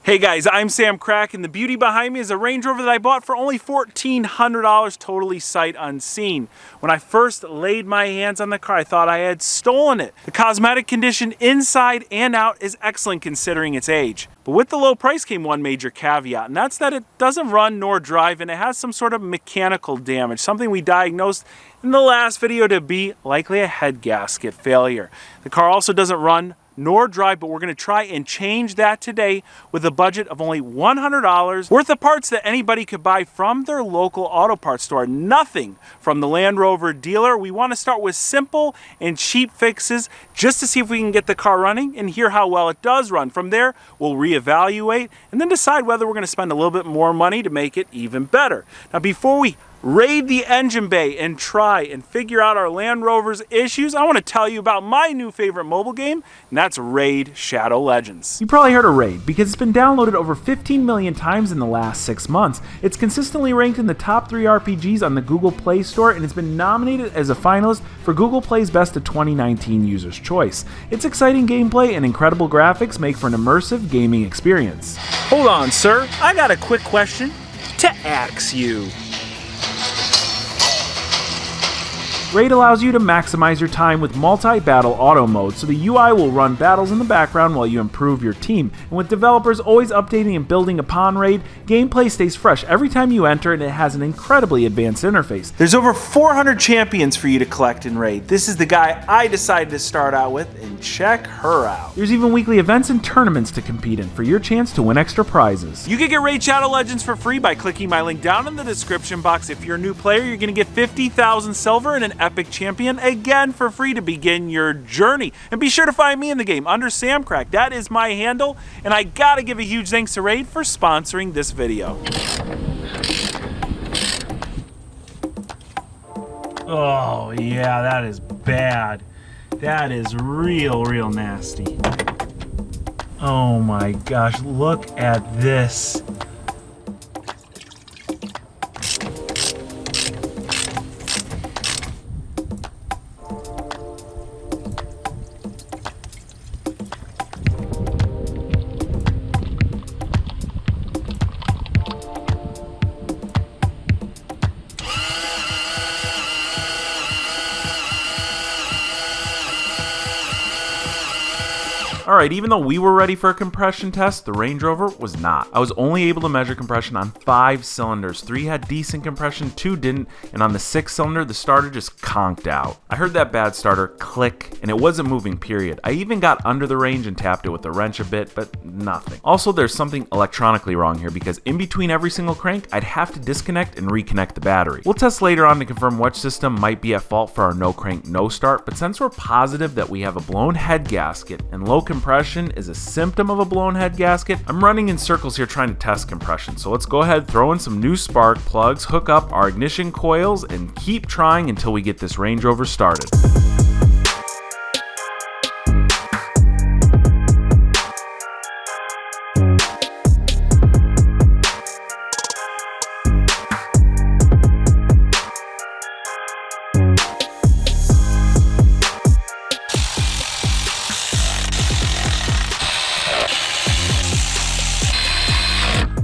Hey guys, I'm Sam Crack, and the beauty behind me is a Range Rover that I bought for only $1,400, totally sight unseen. When I first laid my hands on the car, I thought I had stolen it. The cosmetic condition inside and out is excellent considering its age. But with the low price came one major caveat, and that's that it doesn't run nor drive, and it has some sort of mechanical damage, something we diagnosed in the last video to be likely a head gasket failure. The car also doesn't run nor drive, but we're going to try and change that today with a budget of only $100 worth of parts that anybody could buy from their local auto parts store. Nothing from the Land Rover dealer. We want to start with simple and cheap fixes just to see if we can get the car running and hear how well it does run. From there, we'll reevaluate and then decide whether we're going to spend a little bit more money to make it even better. Now, before we raid the engine bay and try and figure out our Land Rover's issues, I want to tell you about my new favorite mobile game, and that's Raid Shadow Legends. You probably heard of Raid because it's been downloaded over 15 million times in the last 6 months. It's consistently ranked in the top 3 RPGs on the Google Play Store, and it's been nominated as a finalist for Google Play's Best of 2019 User's Choice. Its exciting gameplay and incredible graphics make for an immersive gaming experience. Hold on, sir. I got a quick question to ask you. Raid allows you to maximize your time with multi-battle auto mode, so the UI will run battles in the background while you improve your team. And with developers always updating and building upon Raid, gameplay stays fresh every time you enter, and it has an incredibly advanced interface. There's over 400 champions for you to collect in Raid. This is the guy I decided to start out with, and check her out. There's even weekly events and tournaments to compete in for your chance to win extra prizes. You can get Raid Shadow Legends for free by clicking my link down in the description box. If you're a new player, you're going to get 50,000 silver and an epic champion again for free to begin your journey. And be sure to find me in the game under Sam Crack. That is my handle, and I gotta give a huge thanks to Raid for sponsoring this video. Oh yeah, that is bad. That is real nasty. Oh my gosh, look at this. Alright, even though we were ready for a compression test, the Range Rover was not. I was only able to measure compression on 5 cylinders. 3 had decent compression, 2 didn't, and on the 6th cylinder, the starter just conked out. I heard that bad starter click, and it wasn't moving, period. I even got under the range and tapped it with a wrench a bit, but nothing. Also, there's something electronically wrong here, because in between every single crank, I'd have to disconnect and reconnect the battery. We'll test later on to confirm which system might be at fault for our no crank, no start, but since we're positive that we have a blown head gasket and low compression is a symptom of a blown head gasket, I'm running in circles here trying to test compression. So let's go ahead, throw in some new spark plugs, hook up our ignition coils, and keep trying until we get this Range Rover started.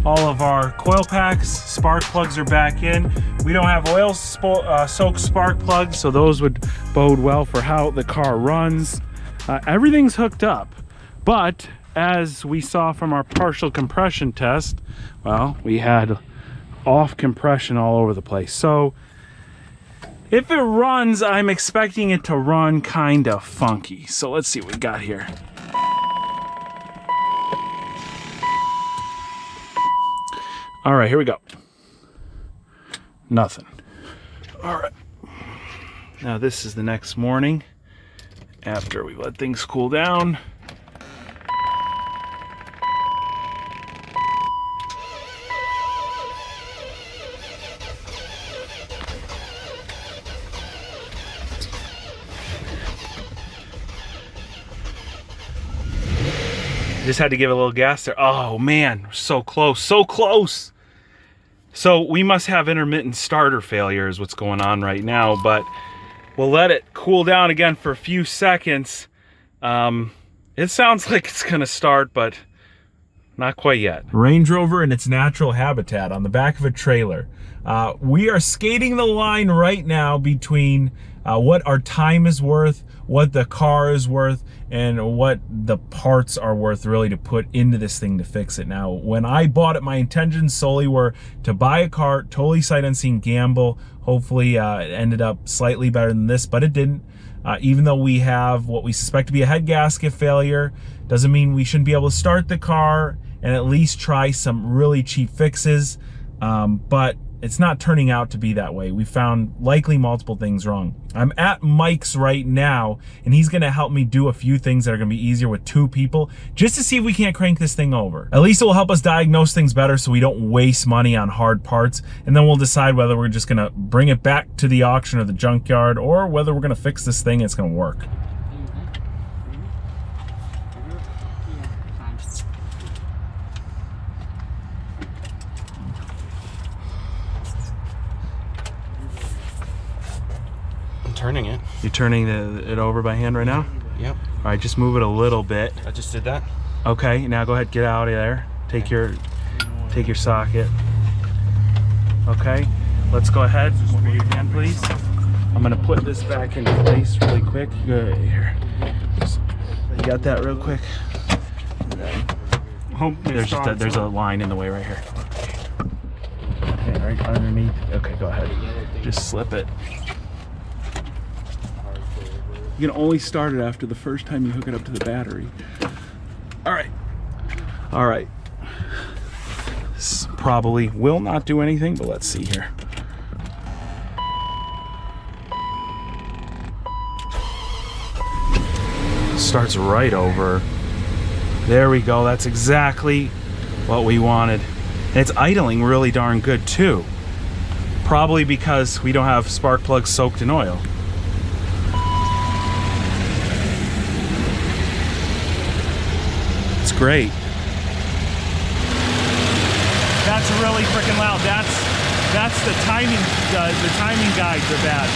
All of our coil packs, spark plugs are back in. We don't have oil soaked spark plugs, so those would bode well for how the car runs. Everything's hooked up, but as we saw from our partial compression test, well, we had off compression all over the place. So if it runs, I'm expecting it to run kind of funky. So let's see what we got here. All right, here we go. Nothing. All right. Now this is the next morning after we let things cool down. Just had to give it a little gas there. Oh man, so close, so close. So we must have intermittent starter failure is what's going on right now, but we'll let it cool down again for a few seconds. It sounds like it's gonna start, but not quite yet. Range Rover in its natural habitat on the back of a trailer. We are skating the line right now between what our time is worth, what the car is worth, and what the parts are worth really to put into this thing to fix it. Now, when I bought it, my intentions solely were to buy a car, totally sight unseen gamble. Hopefully it ended up slightly better than this, but it didn't. Even though we have what we suspect to be a head gasket failure, doesn't mean we shouldn't be able to start the car and at least try some really cheap fixes. But it's not turning out to be that way. We found likely multiple things wrong. I'm at Mike's right now, and he's gonna help me do a few things that are gonna be easier with 2 people, just to see if we can't crank this thing over. At least it will help us diagnose things better so we don't waste money on hard parts, and then we'll decide whether we're just gonna bring it back to the auction or the junkyard, or whether we're gonna fix this thing and it's gonna work. Turning it. You're turning it over by hand right now? Yep. All right, just move it a little bit. I just did that. Okay, now go ahead, get out of there. Take your socket. Okay, let's go ahead. Move your hand, please. I'm gonna put this back into place really quick. Good, here. You got that real quick? There's a line in the way right here. Okay, right underneath. Okay, go ahead. Just slip it. You can only start it after the first time you hook it up to the battery. All right. All right. This probably will not do anything, but let's see here. Starts right over. There we go. That's exactly what we wanted. And it's idling really darn good too. Probably because we don't have spark plugs soaked in oil. Great. That's really freaking loud. That's the timing. The timing guides are bad.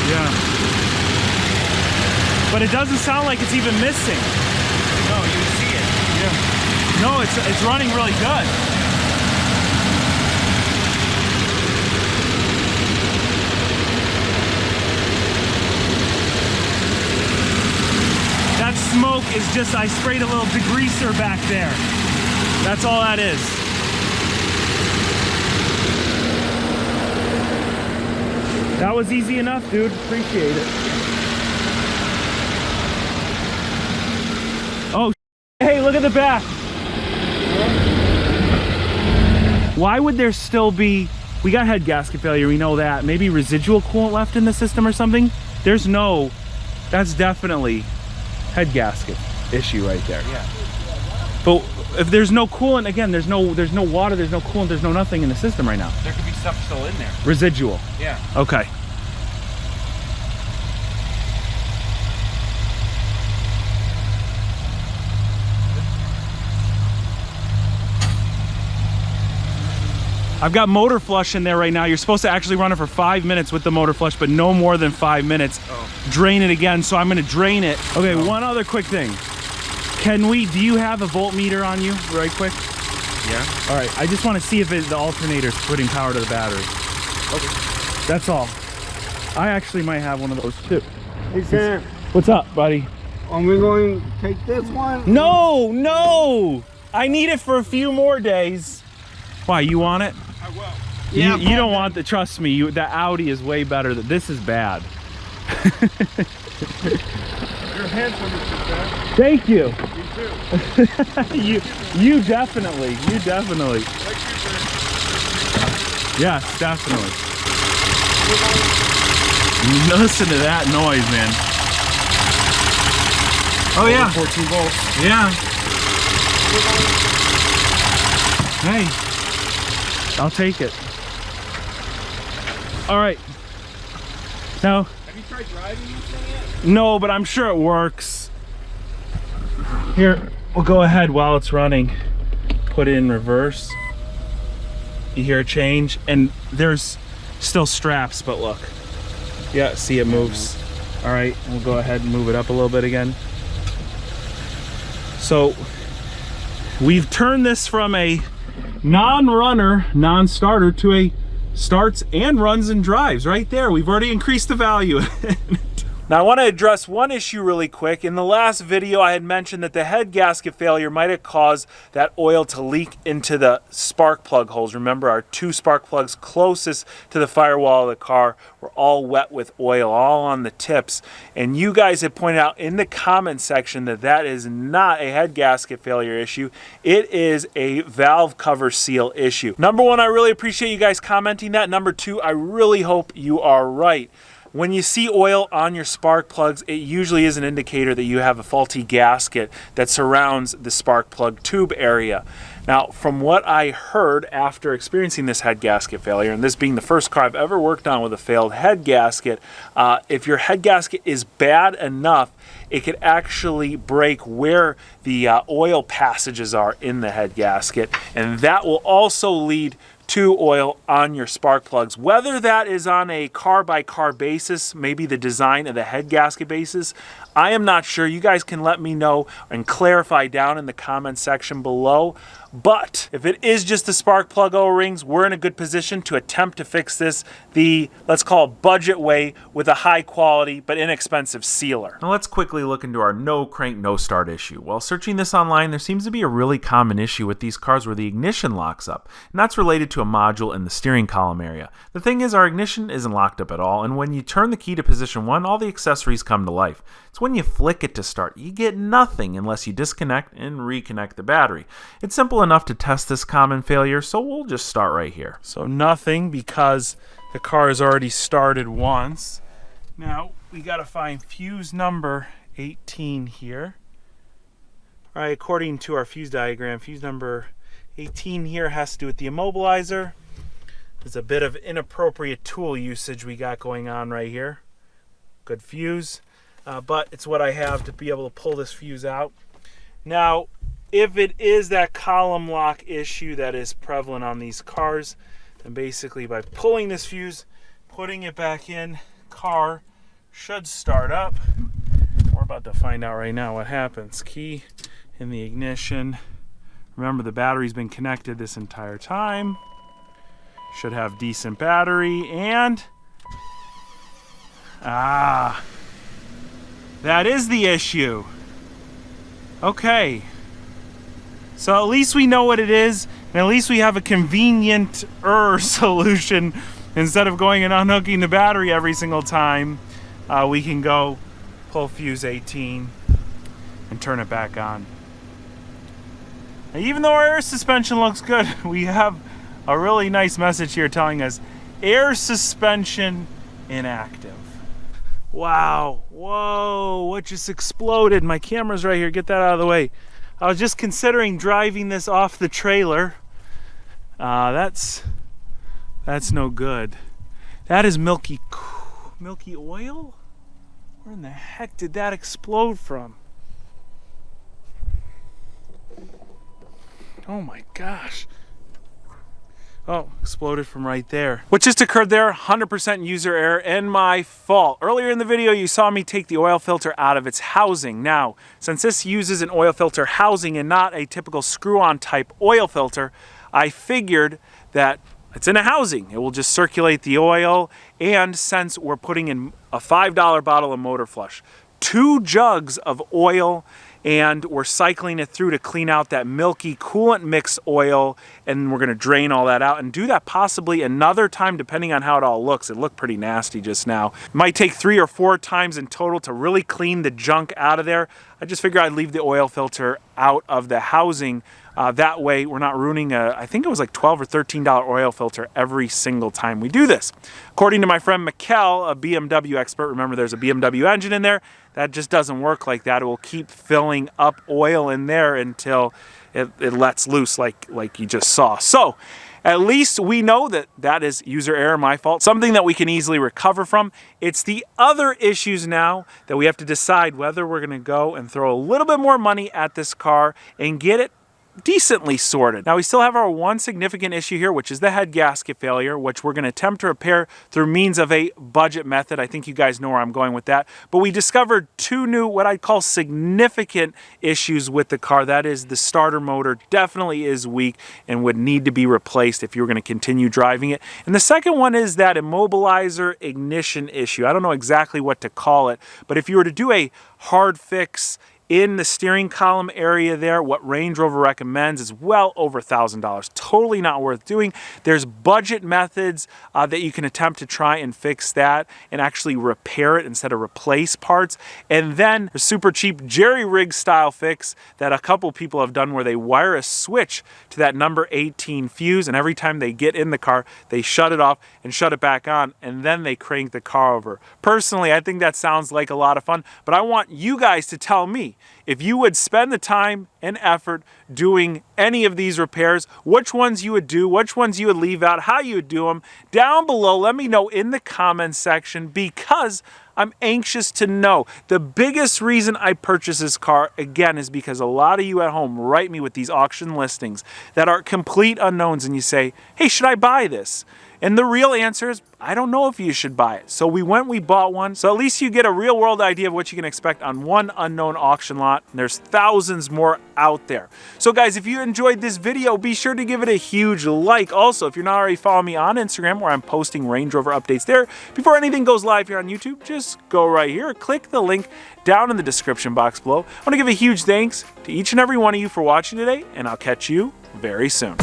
Yeah. But it doesn't sound like it's even missing. No, you see it. Yeah. No, it's running really good. That smoke is just, I sprayed a little degreaser back there. That's all that is. That was easy enough, dude. Appreciate it. Oh, hey, look at the back. Why would there still be, we got head gasket failure, we know that. Maybe residual coolant left in the system or something? There's no, that's definitely head gasket issue right there. Yeah. But if there's no coolant, again, there's no water, there's no coolant, there's no nothing in the system right now. There could be stuff still in there. Residual. Yeah. Okay. I've got motor flush in there right now. You're supposed to actually run it for 5 minutes with the motor flush, but no more than 5 minutes. Oh. Drain it again, so I'm gonna drain it. Okay, one other quick thing. Do you have a voltmeter on you, right quick? Yeah. All right, I just wanna see if the alternator's putting power to the battery. Okay. That's all. I actually might have one of those too. Hey Sam. What's up, buddy? Are we going to take this one? No, no! I need it for a few more days. Why, you want it? I will. Yeah, you don't want the, trust me, the Audi is way better. This is bad. You're handsome, Mr. Sam. Thank you. You too. you definitely. Thank you, sir. Yes, definitely. Listen to that noise, man. Oh yeah. 14 volts. Yeah. Hey, I'll take it. All right. Now, have you tried driving this thing yet? No, but I'm sure it works. Here, we'll go ahead while it's running. Put it in reverse. You hear a change, and there's still straps, but look. Yeah, see it moves. All right, we'll go ahead and move it up a little bit again. So, we've turned this from a non-runner, non-starter to a starts and runs and drives right there. We've already increased the value. Now I want to address one issue really quick. In the last video I had mentioned that the head gasket failure might have caused that oil to leak into the spark plug holes. Remember, our two spark plugs closest to the firewall of the car were all wet with oil, all on the tips. And you guys had pointed out in the comment section that that is not a head gasket failure issue. It is a valve cover seal issue. Number one, I really appreciate you guys commenting that. Number two, I really hope you are right. When you see oil on your spark plugs, it usually is an indicator that you have a faulty gasket that surrounds the spark plug tube area. Now, from what I heard after experiencing this head gasket failure, and this being the first car I've ever worked on with a failed head gasket, if your head gasket is bad enough, it could actually break where the oil passages are in the head gasket, and that will also lead to oil on your spark plugs. Whether that is on a car-by-car basis, maybe the design of the head gasket basis, I am not sure. You guys can let me know and clarify down in the comment section below. But if it is just the spark plug O-rings, we're in a good position to attempt to fix this the, let's call it, budget way with a high quality but inexpensive sealer. Now let's quickly look into our no crank, no start issue. While searching this online, there seems to be a really common issue with these cars where the ignition locks up, and that's related to a module in the steering column area. The thing is, our ignition isn't locked up at all, and when you turn the key to position 1, all the accessories come to life. It's when you flick it to start, you get nothing unless you disconnect and reconnect the battery. It's simple enough to test this common failure, so we'll just start right here. So nothing, because the car has already started once. Now we got to find fuse number 18 here. All right, according to our fuse diagram, fuse number 18 here has to do with the immobilizer. There's a bit of inappropriate tool usage we got going on right here. Good fuse, but it's what I have to be able to pull this fuse out. Now, if it is that column lock issue that is prevalent on these cars, then basically by pulling this fuse, putting it back in, car should start up. We're about to find out right now what happens. Key in the ignition. Remember, the battery's been connected this entire time. Should have decent battery, and that is the issue. Okay. So at least we know what it is, and at least we have a convenient-er solution. Instead of going and unhooking the battery every single time, we can go pull fuse 18 and turn it back on. Now, even though our air suspension looks good, we have a really nice message here telling us air suspension inactive. Wow, whoa, what just exploded? My camera's right here, get that out of the way. I was just considering driving this off the trailer. That's no good. That is milky oil? Where in the heck did that explode from? Oh my gosh. Oh, exploded from right there. What just occurred there, 100% user error and my fault. Earlier in the video, you saw me take the oil filter out of its housing. Now, since this uses an oil filter housing and not a typical screw-on type oil filter, I figured that it's in a housing. It will just circulate the oil, and since we're putting in a $5 bottle of motor flush, 2 jugs of oil, and we're cycling it through to clean out that milky coolant mix oil, and we're going to drain all that out and do that possibly another time depending on how it all looks. It looked pretty nasty just now. It might take 3 or 4 times in total to really clean the junk out of there. I just figured I'd leave the oil filter out of the housing. That way we're not ruining I think it was like $12 or $13 oil filter every single time we do this. According to my friend Mikkel, a BMW expert, remember there's a BMW engine in there, that just doesn't work like that. It will keep filling up oil in there until it lets loose like you just saw. So at least we know that that is user error, my fault, something that we can easily recover from. It's the other issues now that we have to decide whether we're going to go and throw a little bit more money at this car and get it decently sorted. Now we still have our one significant issue here, which is the head gasket failure, which we're going to attempt to repair through means of a budget method. I think you guys know where I'm going with that. But we discovered two new, what I'd call significant issues with the car. That is, the starter motor definitely is weak and would need to be replaced if you were going to continue driving it. And the second one is that immobilizer ignition issue. I don't know exactly what to call it, but if you were to do a hard fix in the steering column area there, what Range Rover recommends is well over $1,000. Totally not worth doing. There's budget methods that you can attempt to try and fix that and actually repair it instead of replace parts. And then a super cheap jerry-rig style fix that a couple people have done where they wire a switch to that number 18 fuse, and every time they get in the car, they shut it off and shut it back on, and then they crank the car over. Personally, I think that sounds like a lot of fun, but I want you guys to tell me if you would spend the time and effort doing any of these repairs, which ones you would do, which ones you would leave out, how you would do them. Down below, let me know in the comments section, because I'm anxious to know. The biggest reason I purchased this car, again, is because a lot of you at home write me with these auction listings that are complete unknowns, and you say, hey, should I buy this? And the real answer is, I don't know if you should buy it. So we bought one. So at least you get a real world idea of what you can expect on one unknown auction lot. And there's thousands more out there. So guys, if you enjoyed this video, be sure to give it a huge like. Also, if you're not already following me on Instagram, where I'm posting Range Rover updates there, before anything goes live here on YouTube, just go right here, click the link down in the description box below. I want to give a huge thanks to each and every one of you for watching today, and I'll catch you very soon.